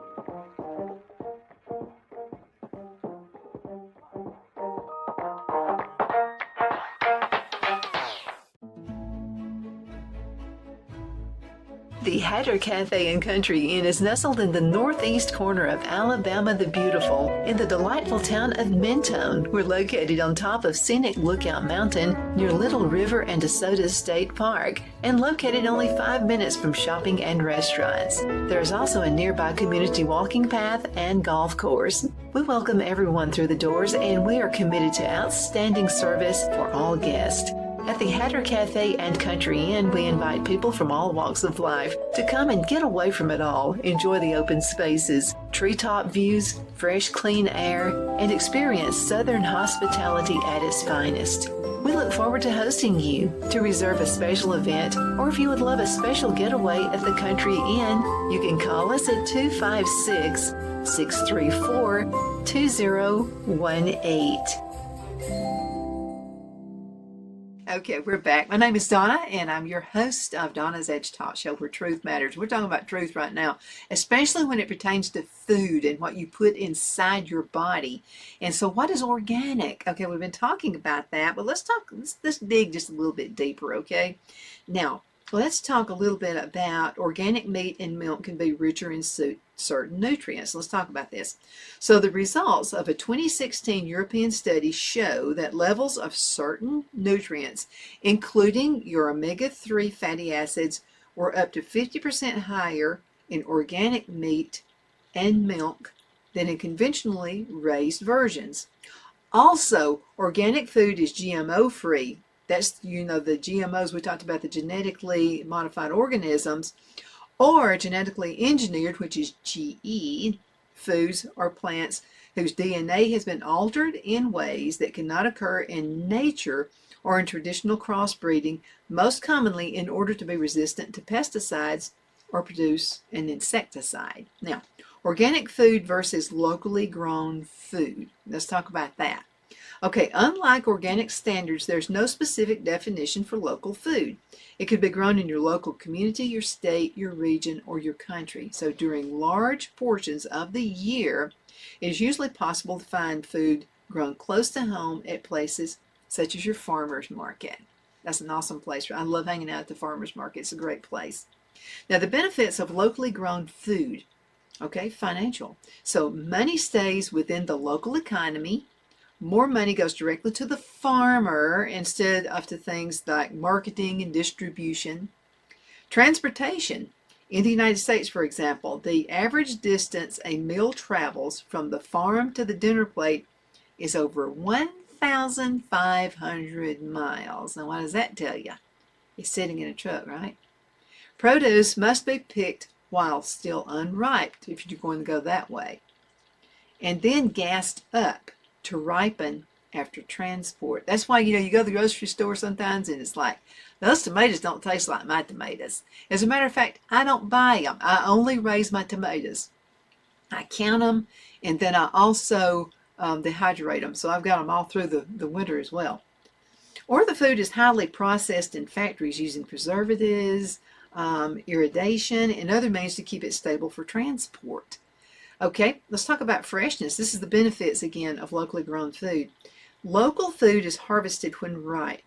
The Hatter Cafe and Country Inn is nestled in the northeast corner of Alabama the Beautiful in the delightful town of Mentone. We're located on top of scenic Lookout Mountain near Little River and DeSoto State Park and located only 5 minutes from shopping and restaurants. There is also a nearby community walking path and golf course. We welcome everyone through the doors and we are committed to outstanding service for all guests. At the Hatter Cafe and Country Inn, we invite people from all walks of life to come and get away from it all, enjoy the open spaces, treetop views, fresh, clean air, and experience Southern hospitality at its finest. We look forward to hosting you. To reserve a special event, or if you would love a special getaway at the Country Inn, you can call us at 256-634-2018. Okay, we're back. My name is Donna, and I'm your host of Donna's Edge Talk Show, where truth matters. We're talking about truth right now, especially when it pertains to food and what you put inside your body. And so what is organic? Okay, we've been talking about that, but let's dig just a little bit deeper, okay? Now, let's talk a little bit about organic meat and milk can be richer in certain nutrients. Let's talk about this. So the results of a 2016 European study show that levels of certain nutrients, including your omega-3 fatty acids, were up to 50% higher in organic meat and milk than in conventionally raised versions. Also, organic food is GMO free. That's, the GMOs, we talked about the genetically modified organisms, or genetically engineered, which is GE, foods or plants whose DNA has been altered in ways that cannot occur in nature or in traditional crossbreeding, most commonly in order to be resistant to pesticides or produce an insecticide. Now, organic food versus locally grown food. Let's talk about that. Okay, unlike organic standards, there's no specific definition for local food. It could be grown in your local community, your state, your region, or your country. So during large portions of the year, it is usually possible to find food grown close to home at places such as your farmer's market. That's an awesome place. I love hanging out at the farmer's market. It's a great place. Now, the benefits of locally grown food, okay, financial. So money stays within the local economy. more money goes directly to the farmer instead of to things like marketing and distribution. Transportation. In the United States, for example, the average distance a meal travels from the farm to the dinner plate is over 1,500 miles. Now, what does that tell you? It's sitting in a truck, right? Produce must be picked while still unripe if you're going to go that way, and then gassed up to ripen after transport. That's why, you go to the grocery store sometimes and it's like, those tomatoes don't taste like my tomatoes. As a matter of fact, I don't buy them. I only raise my tomatoes. I count them, and then I also dehydrate them. So I've got them all through the winter as well. Or the food is highly processed in factories using preservatives, irrigation, and other means to keep it stable for transport. Okay, let's talk about freshness. This is the benefits, again, of locally grown food. Local food is harvested when ripe,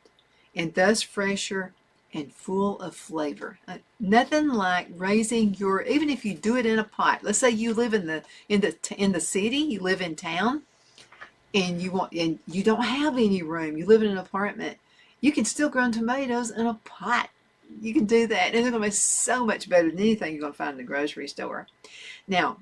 and thus fresher and full of flavor. Nothing like raising even if you do it in a pot. Let's say you live in the city, you live in town, and you don't have any room. You live in an apartment. You can still grow tomatoes in a pot. You can do that, and they're going to be so much better than anything you're going to find in the grocery store. Now,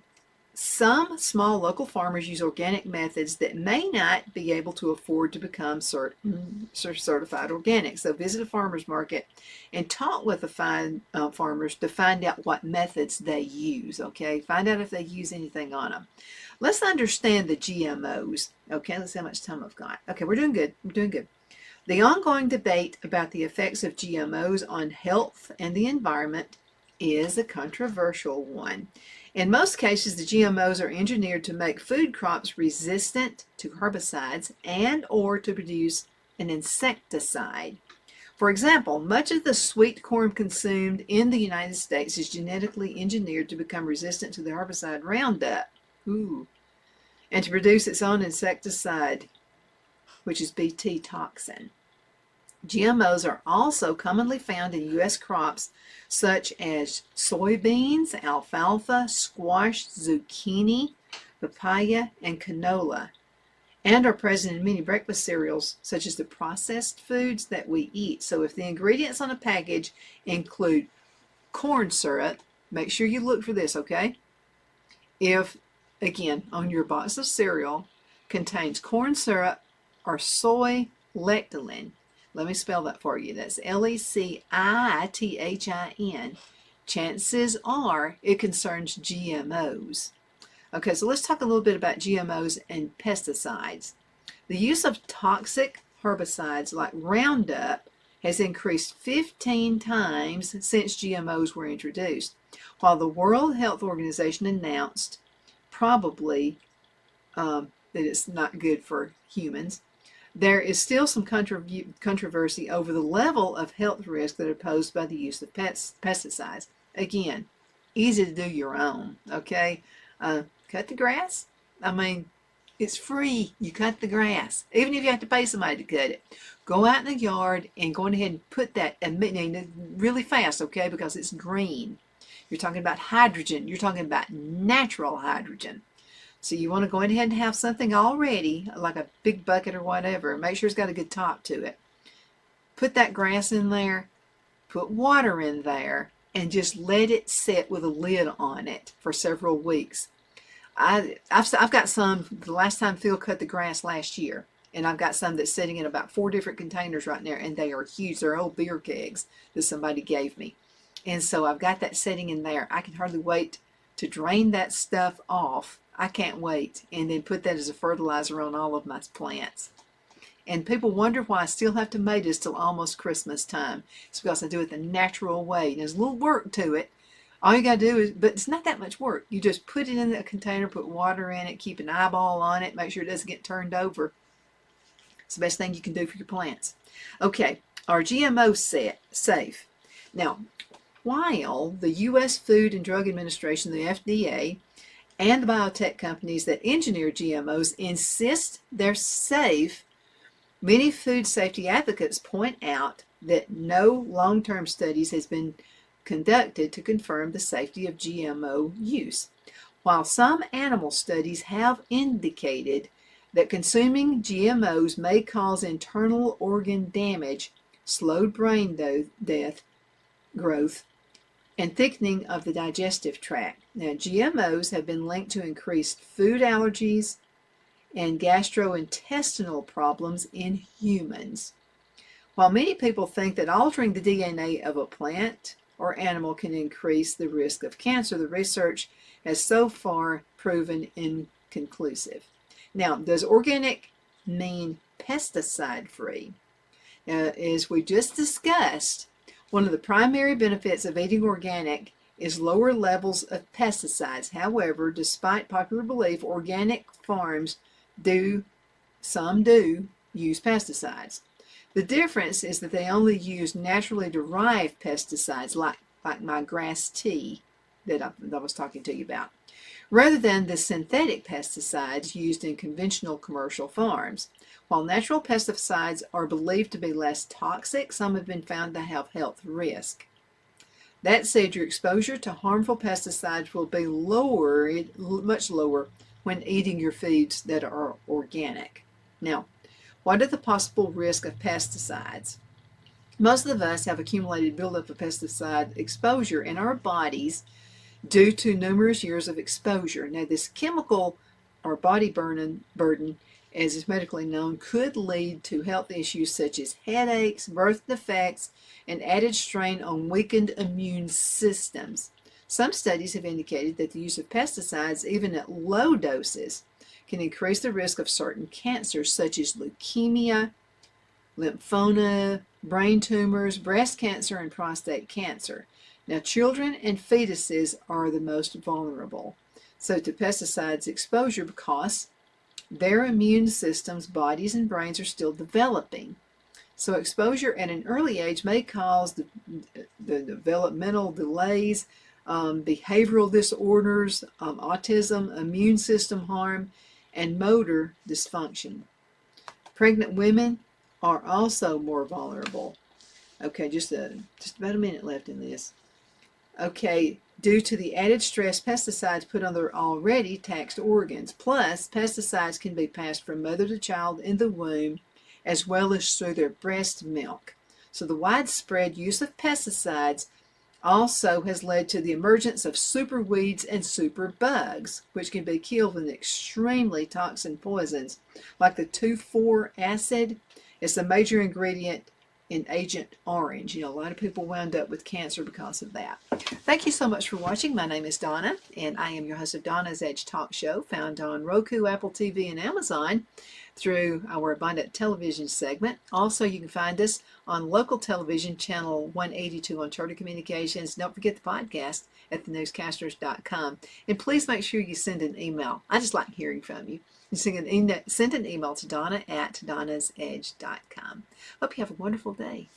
some small local farmers use organic methods that may not be able to afford to become certified organic. So visit a farmer's market and talk with the farmers to find out what methods they use, okay? Find out if they use anything on them. Let's understand the GMOs, okay? Let's see how much time I've got. Okay, we're doing good. We're doing good. The ongoing debate about the effects of GMOs on health and the environment is a controversial one. In most cases, the GMOs are engineered to make food crops resistant to herbicides and or to produce an insecticide. For example, much of the sweet corn consumed in the United States is genetically engineered to become resistant to the herbicide Roundup, and to produce its own insecticide, which is Bt toxin. GMOs are also commonly found in U.S. crops such as soybeans, alfalfa, squash, zucchini, papaya, and canola, and are present in many breakfast cereals such as the processed foods that we eat. So if the ingredients on a package include corn syrup, make sure you look for this, okay? If, again, on your box of cereal contains corn syrup or soy lecithin, let me spell that for you. That's lecithin. Chances are it concerns GMOs. Okay, so let's talk a little bit about GMOs and pesticides. The use of toxic herbicides like Roundup has increased 15 times since GMOs were introduced, while the World Health Organization announced probably that it's not good for humans. There is still some controversy over the level of health risk that are posed by the use of pesticides. Again, easy to do your own, okay? Cut the grass. I mean, it's free. You cut the grass. Even if you have to pay somebody to cut it. Go out in the yard and go ahead and put that really fast, okay, because it's green. You're talking about hydrogen. You're talking about natural hydrogen. So you want to go ahead and have something already, like a big bucket or whatever. Make sure it's got a good top to it. Put that grass in there, put water in there, and just let it sit with a lid on it for several weeks. I've got some, the last time Phil cut the grass last year, and I've got some that's sitting in about 4 different containers right now, and they are huge. They're old beer kegs that somebody gave me. And so I've got that sitting in there. I can hardly wait to drain that stuff off. I can't wait. And then put that as a fertilizer on all of my plants. And people wonder why I still have tomatoes till almost Christmas time. It's because I do it the natural way. There's a little work to it. All you got to do is, but it's not that much work. You just put it in a container, put water in it, keep an eyeball on it, make sure it doesn't get turned over. It's the best thing you can do for your plants. Okay, are GMO safe? Now, while the U.S. Food and Drug Administration, the FDA, and the biotech companies that engineer GMOs insist they're safe, many food safety advocates point out that no long-term studies has been conducted to confirm the safety of GMO use. While some animal studies have indicated that consuming GMOs may cause internal organ damage, slowed brain death, growth, and thickening of the digestive tract. Now, GMOs have been linked to increased food allergies and gastrointestinal problems in humans. While many people think that altering the DNA of a plant or animal can increase the risk of cancer, the research has so far proven inconclusive. Now, does organic mean pesticide-free? As we just discussed, one of the primary benefits of eating organic is lower levels of pesticides. However, despite popular belief, organic farms some do use pesticides. The difference is that they only use naturally derived pesticides like my grass tea that I was talking to you about, rather than the synthetic pesticides used in conventional commercial farms. While natural pesticides are believed to be less toxic, some have been found to have health risk. That said, your exposure to harmful pesticides will be much lower, when eating your foods that are organic. Now, what are the possible risks of pesticides? Most of us have accumulated buildup of pesticide exposure in our bodies due to numerous years of exposure. Now, this chemical or body burden, as is medically known, could lead to health issues such as headaches, birth defects, and added strain on weakened immune systems. Some studies have indicated that the use of pesticides, even at low doses, can increase the risk of certain cancers such as leukemia, lymphoma, brain tumors, breast cancer, and prostate cancer. Now, children and fetuses are the most vulnerable to pesticides exposure because their immune systems, bodies, and brains are still developing. So exposure at an early age may cause the developmental delays, behavioral disorders, autism, immune system harm, and motor dysfunction. Pregnant women are also more vulnerable. Okay, just about a minute left in this. Okay, due to the added stress pesticides put on their already taxed organs. Plus, pesticides can be passed from mother to child in the womb, as well as through their breast milk. So the widespread use of pesticides also has led to the emergence of super weeds and super bugs, which can be killed with extremely toxic poisons, like the 2,4 acid. It's the major ingredient in Agent Orange. A lot of people wound up with cancer because of that. Thank you so much for watching. My name is Donna, and I am your host of Donna's Edge Talk Show, found on Roku, Apple TV, and Amazon through our Abundant Television segment. Also, you can find us on local television, channel 182 on Charter Communications. Don't forget the podcast at thenewscasters.com. And please make sure you send an email. I just like hearing from you. Send an email to Donna at donnasedge.com. Hope you have a wonderful day.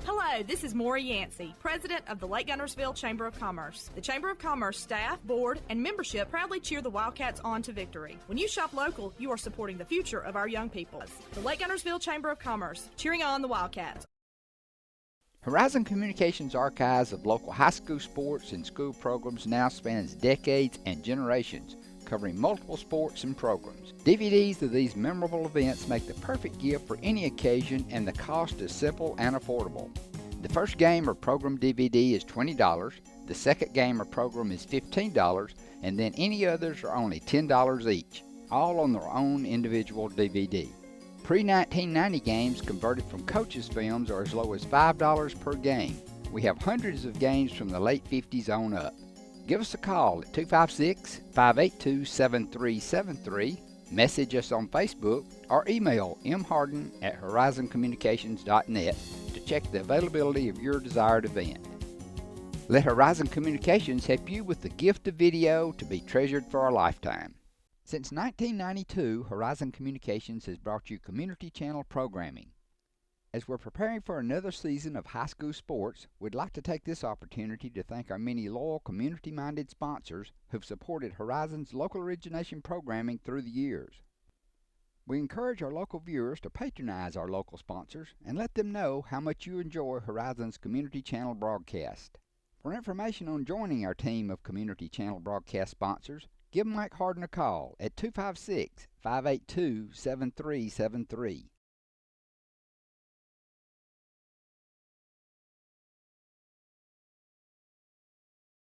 Hello, this is Maury Yancey, President of the Lake Guntersville Chamber of Commerce. The Chamber of Commerce staff, board, and membership proudly cheer the Wildcats on to victory. When you shop local, you are supporting the future of our young people. The Lake Guntersville Chamber of Commerce, cheering on the Wildcats. Horizon Communications' archives of local high school sports and school programs now spans decades and generations, covering multiple sports and programs. DVDs of these memorable events make the perfect gift for any occasion, and the cost is simple and affordable. The first game or program DVD is $20, the second game or program is $15, and then any others are only $10 each. all on their own individual DVD. Pre-1990 games converted from coaches' films are as low as $5 per game. We have hundreds of games from the late 50s on up. Give us a call at 256-582-7373, message us on Facebook, or email mharden@horizoncommunications.net to check the availability of your desired event. Let Horizon Communications help you with the gift of video to be treasured for a lifetime. Since 1992, Horizon Communications has brought you community channel programming. As we're preparing for another season of high school sports, we'd like to take this opportunity to thank our many loyal community-minded sponsors who've supported Horizon's local origination programming through the years. We encourage our local viewers to patronize our local sponsors and let them know how much you enjoy Horizon's community channel broadcast. For information on joining our team of community channel broadcast sponsors, give Mike Harden a call at 256-582-7373.